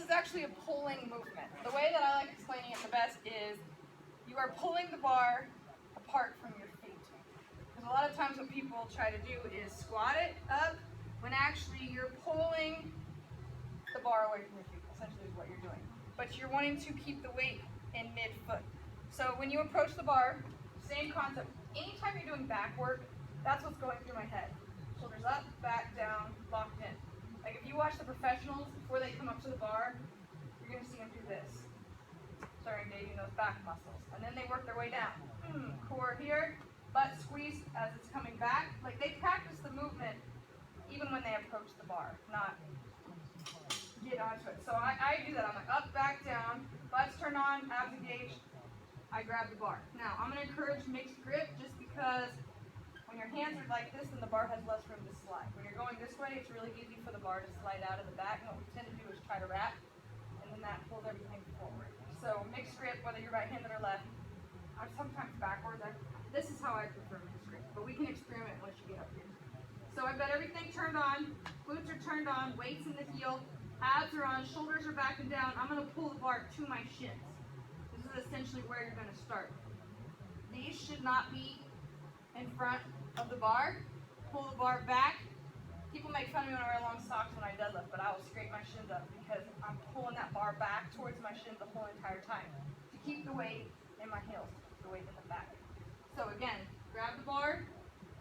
is actually a pulling movement. The way that I like explaining it the best is you are pulling the bar apart from your feet. Because a lot of times what people try to do is squat it up when actually you're pulling the bar away from your feet, essentially is what you're doing. But you're wanting to keep the weight in mid-foot. So when you approach the bar, same concept. Anytime you're doing back work, that's what's going through my head. Shoulders up, back, down, locked in. Like if you watch the professionals before they come up to the bar, you're going to see them do this. Start engaging those back muscles. And then they work their way down. Core here, butt squeeze as it's coming back. Like they practice the movement even when they approach the bar, not get onto it. So I do that. I'm like up, back, down, butts turn on, abs engaged. I grab the bar. Now I'm going to encourage mixed grip just because when your hands are like this, then the bar has less room to slide. When you're going this way, it's really easy for the bar to slide out of the back. And what we tend to do is try to wrap, and then that pulls everything forward. So mixed grip, whether you're right-handed or left. I'm sometimes backwards. This is how I prefer mixed grip, but we can experiment once you get up here. So I've got everything turned on, glutes are turned on, weights in the heel, abs are on, shoulders are back and down. I'm going to pull the bar to my shins. This is essentially where you're going to start. These should not be in front of the bar. Pull the bar back. People make fun of me when I wear long socks when I deadlift, but I will scrape my shins up because I'm pulling that bar back towards my shins the whole entire time to keep the weight in my heels, the weight in the back. So again, grab the bar,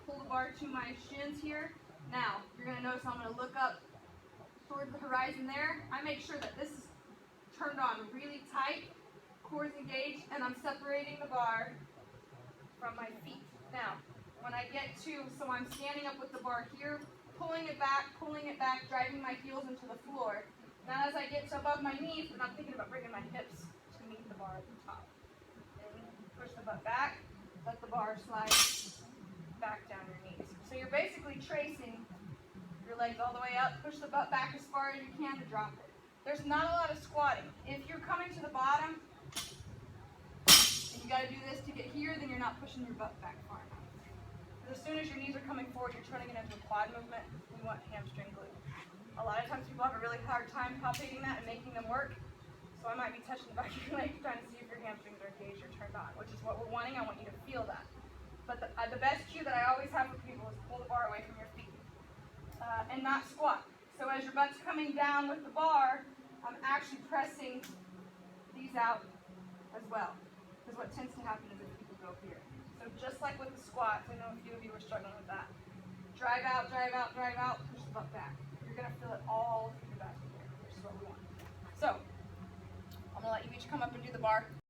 pull the bar to my shins here. Now, you're going to notice I'm going to look up towards the horizon there. I make sure that this is turned on really tight, core is engaged, and I'm separating the bar from my feet. Now, when I get to, so I'm standing up with the bar here, pulling it back, driving my heels into the floor. Now as I get to above my knees, then I'm thinking about bringing my hips to meet the bar at the top. And push the butt back, let the bar slide back down your knees. So you're basically tracing your legs all the way up, push the butt back as far as you can to drop it. There's not a lot of squatting. If you're coming to the bottom, and you got to do this to get here, then you're not pushing your butt back far enough. As soon as your knees are coming forward, you're turning it into a quad movement. We want hamstring glute. A lot of times people have a really hard time palpating that and making them work. So I might be touching the back of your leg trying to see if your hamstrings are engaged or turned on, which is what we're wanting. I want you to feel that. But the best cue that I always have for people is pull the bar away from your feet and not squat. So as your butt's coming down with the bar, I'm actually pressing these out as well. Because what tends to happen is that people go here. So just like with the squats, I know a few of you were struggling with that. Drive out, push the butt back. You're going to feel it all through the back here, which is what we want. So, I'm going to let you each come up and do the bar.